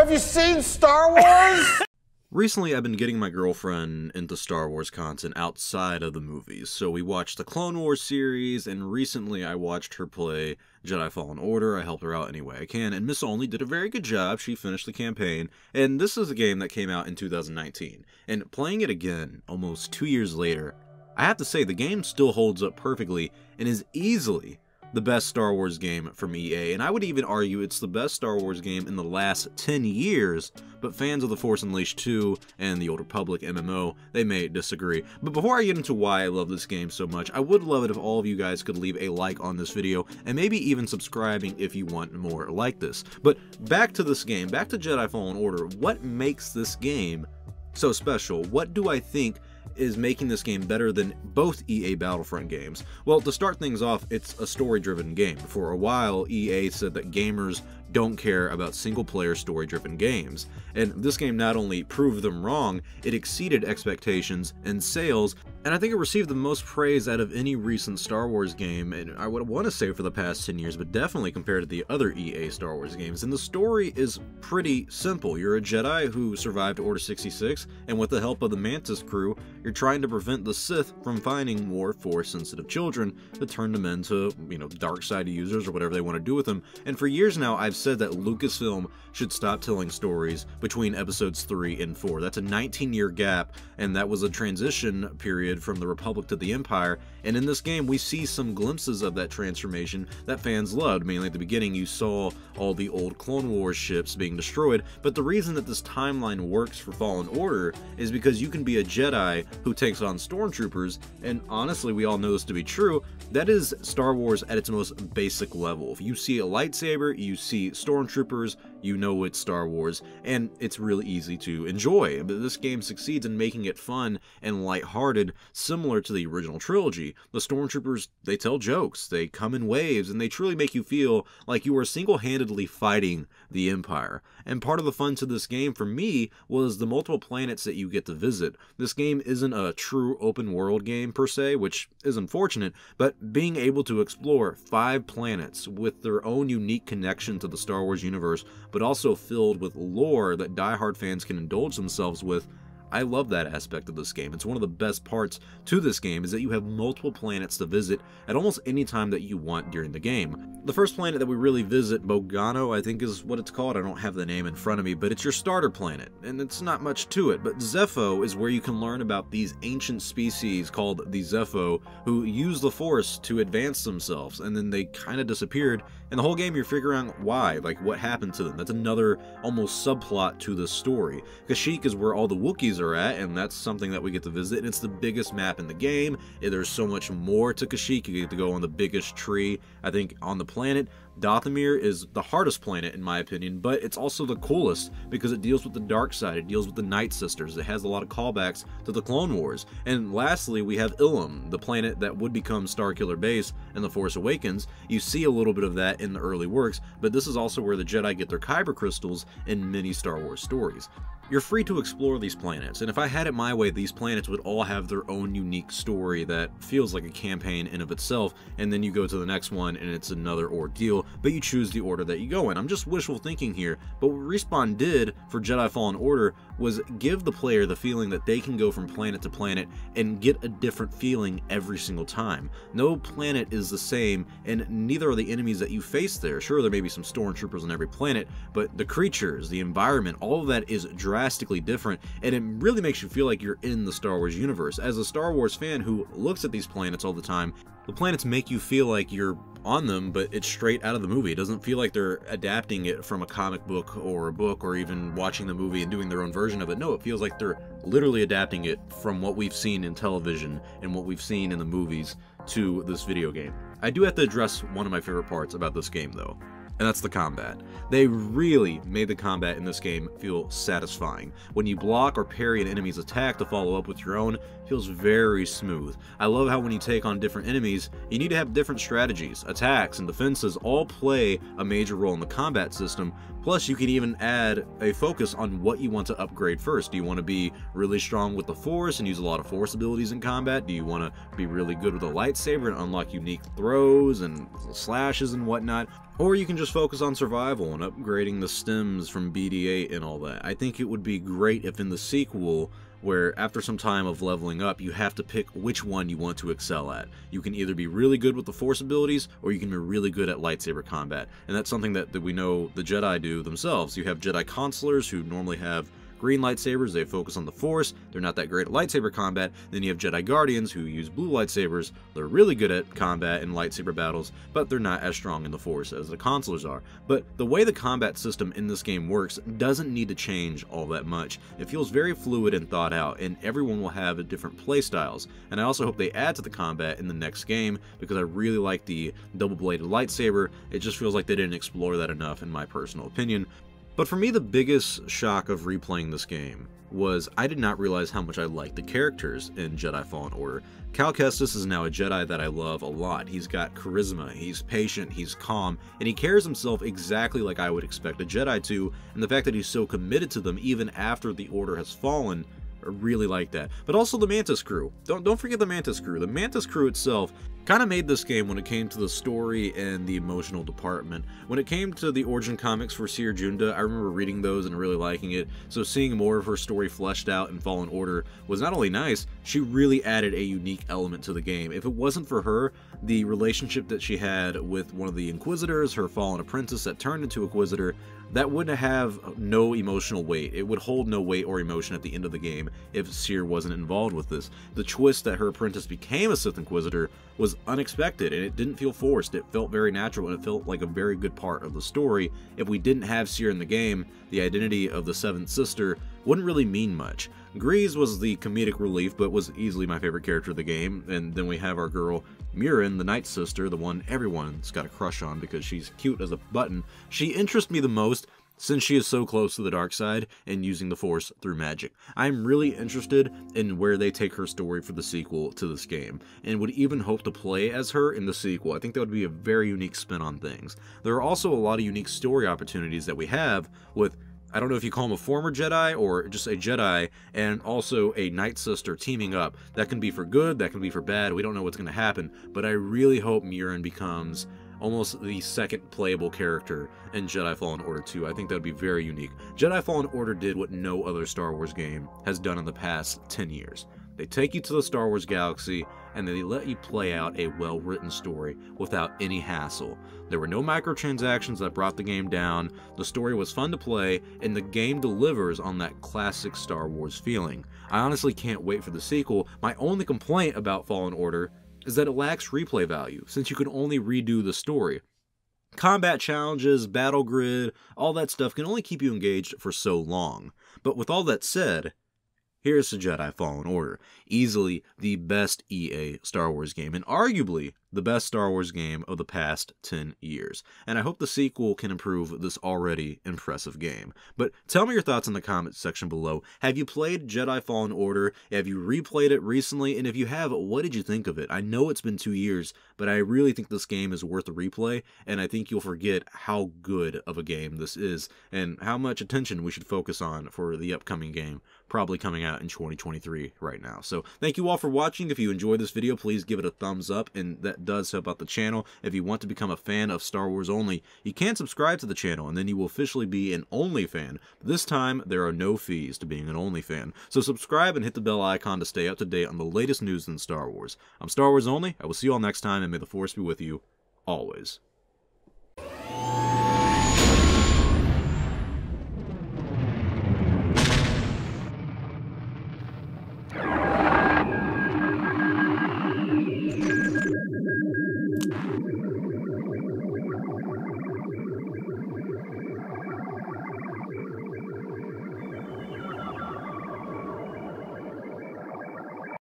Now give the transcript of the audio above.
Have you seen Star Wars? Recently, I've been getting my girlfriend into Star Wars content outside of the movies. So we watched the Clone Wars series, and recently I watched her play Jedi Fallen Order. I helped her out any way I can, and Miss Only did a very good job. She finished the campaign, and this is a game that came out in 2019. And playing it again, almost 2 years later, I have to say the game still holds up perfectly and is easily the best Star Wars game from EA, and I would even argue it's the best Star Wars game in the last 10 years, but fans of The Force Unleashed 2 and the Old Republic MMO, they may disagree. But before I get into why I love this game so much, I would love it if all of you guys could leave a like on this video, and maybe even subscribing if you want more like this. But back to this game, back to Jedi Fallen Order, what makes this game so special? What do I think is making this game better than both EA Battlefront games? Well, to start things off, it's a story-driven game. For a while, EA said that gamers don't care about single-player story-driven games, and this game not only proved them wrong, it exceeded expectations and sales, and I think it received the most praise out of any recent Star Wars game, and I would want to say for the past 10 years, but definitely compared to the other EA Star Wars games. And the story is pretty simple. You're a Jedi who survived Order 66, and with the help of the Mantis crew, you're trying to prevent the Sith from finding more Force-sensitive children to turn them into, dark side users or whatever they want to do with them. And for years now, I've said that Lucasfilm should stop telling stories between episodes 3 and 4. That's a 19-year gap, and that was a transition period from the Republic to the Empire, and in this game we see some glimpses of that transformation that fans loved. Mainly at the beginning you saw all the old Clone Wars ships being destroyed, but the reason that this timeline works for Fallen Order is because you can be a Jedi who takes on stormtroopers, and honestly we all know this to be true. That is Star Wars at its most basic level. If you see a lightsaber, you see stormtroopers, you know it's Star Wars, and it's really easy to enjoy. But this game succeeds in making it fun and lighthearted, similar to the original trilogy. The stormtroopers, they tell jokes, they come in waves, and they truly make you feel like you are single-handedly fighting the Empire. And part of the fun to this game for me was the multiple planets that you get to visit. This game isn't a true open world game per se, which is unfortunate, but being able to explore 5 planets with their own unique connection to the Star Wars universe, but also filled with lore that diehard fans can indulge themselves with, I love that aspect of this game. It's one of the best parts to this game is that you have multiple planets to visit at almost any time that you want during the game. The first planet that we really visit, Bogano, I think is what it's called. I don't have the name in front of me, but it's your starter planet, and it's not much to it. But Zepho is where you can learn about these ancient species called the Zepho who use the Force to advance themselves, and then they kind of disappeared. And the whole game you're figuring out why, like what happened to them. That's another almost subplot to the story. Kashyyyk is where all the Wookiees are at, and that's something that we get to visit, and it's the biggest map in the game. There's so much more to Kashyyyk. You get to go on the biggest tree, I think, on the planet. Dathomir is the hardest planet in my opinion, but it's also the coolest because it deals with the dark side, it deals with the Night Sisters, it has a lot of callbacks to the Clone Wars. And lastly, we have Ilum, the planet that would become Starkiller Base in The Force Awakens. You see a little bit of that in the early works, but this is also where the Jedi get their Kyber crystals in many Star Wars stories. You're free to explore these planets, and if I had it my way, these planets would all have their own unique story that feels like a campaign in of itself, and then you go to the next one and it's another ordeal, but you choose the order that you go in. I'm just wishful thinking here, but what Respawn did for Jedi Fallen Order was give the player the feeling that they can go from planet to planet and get a different feeling every single time. No planet is the same, and neither are the enemies that you face there. Sure, there may be some stormtroopers on every planet, but the creatures, the environment, all of that is drastically different, and it really makes you feel like you're in the Star Wars universe. As a Star Wars fan who looks at these planets all the time, the planets make you feel like you're on them, but it's straight out of the movie. It doesn't feel like they're adapting it from a comic book or a book or even watching the movie and doing their own version of it. No, it feels like they're literally adapting it from what we've seen in television and what we've seen in the movies to this video game. I do have to address one of my favorite parts about this game though, and that's the combat. They really made the combat in this game feel satisfying. When you block or parry an enemy's attack to follow up with your own, it feels very smooth. I love how when you take on different enemies, you need to have different strategies. Attacks and defenses all play a major role in the combat system, plus you can even add a focus on what you want to upgrade first. Do you want to be really strong with the Force and use a lot of Force abilities in combat? Do you want to be really good with a lightsaber and unlock unique throws and slashes and whatnot? Or you can just focus on survival and upgrading the stems from BD8 and all that. I think it would be great if in the sequel, where after some time of leveling up, you have to pick which one you want to excel at. You can either be really good with the Force abilities, or you can be really good at lightsaber combat. And that's something that we know the Jedi do themselves. You have Jedi Consulars who normally have green lightsabers, they focus on the Force, they're not that great at lightsaber combat. Then you have Jedi Guardians who use blue lightsabers, they're really good at combat and lightsaber battles, but they're not as strong in the Force as the Consulars are. But the way the combat system in this game works doesn't need to change all that much. It feels very fluid and thought out, and everyone will have different playstyles. And I also hope they add to the combat in the next game, because I really like the double-bladed lightsaber. It just feels like they didn't explore that enough in my personal opinion. But for me, the biggest shock of replaying this game was I did not realize how much I liked the characters in Jedi Fallen Order. Cal Kestis is now a Jedi that I love a lot. He's got charisma, he's patient, he's calm, and he carries himself exactly like I would expect a Jedi to, and the fact that he's so committed to them even after the Order has fallen, I really like that. But also the Mantis crew. Don't forget the Mantis crew. The Mantis crew itself kind of made this game when it came to the story and the emotional department. When it came to the origin comics for Seer Junda, I remember reading those and really liking it, so seeing more of her story fleshed out in Fallen Order was not only nice, she really added a unique element to the game. If it wasn't for her, the relationship that she had with one of the Inquisitors, her fallen apprentice that turned into Inquisitor, that would have no emotional weight. It would hold no weight or emotion at the end of the game if Seer wasn't involved with this. The twist that her apprentice became a Sith Inquisitor was unexpected, and it didn't feel forced. It felt very natural, and it felt like a very good part of the story. If we didn't have Seer in the game, the identity of the Seventh Sister wouldn't really mean much. Grease was the comedic relief, but was easily my favorite character of the game, and then we have our girl Murin, the Night Sister, the one everyone's got a crush on because she's cute as a button. She interests me the most since she is so close to the dark side and using the Force through magic. I'm really interested in where they take her story for the sequel to this game, and would even hope to play as her in the sequel. I think that would be a very unique spin on things. There are also a lot of unique story opportunities that we have with, I don't know if you call him a former Jedi or just a Jedi, and also a Night Sister teaming up. That can be for good, that can be for bad, we don't know what's going to happen, but I really hope Murin becomes almost the second playable character in Jedi Fallen Order 2. I think that would be very unique. Jedi Fallen Order did what no other Star Wars game has done in the past 10 years. They take you to the Star Wars galaxy, and they let you play out a well-written story without any hassle. There were no microtransactions that brought the game down, the story was fun to play, and the game delivers on that classic Star Wars feeling. I honestly can't wait for the sequel. My only complaint about Fallen Order is that it lacks replay value, since you can only redo the story. Combat challenges, battle grid, all that stuff can only keep you engaged for so long. But with all that said, here's the Jedi Fallen Order, easily the best EA Star Wars game, and arguably the best Star Wars game of the past 10 years. And I hope the sequel can improve this already impressive game. But tell me your thoughts in the comments section below. Have you played Jedi Fallen Order? Have you replayed it recently? And if you have, what did you think of it? I know it's been 2 years, but I really think this game is worth a replay, and I think you'll forget how good of a game this is, and how much attention we should focus on for the upcoming game, probably coming out in 2023 right now. So thank you all for watching. If you enjoyed this video, please give it a thumbs up, and that does help out the channel. If you want to become a fan of Star Wars only, you can subscribe to the channel, and then you will officially be an only fan. This time, there are no fees to being an only fan. So subscribe and hit the bell icon to stay up to date on the latest news in Star Wars. I'm Star Wars Only. I will see you all next time, and may the Force be with you always.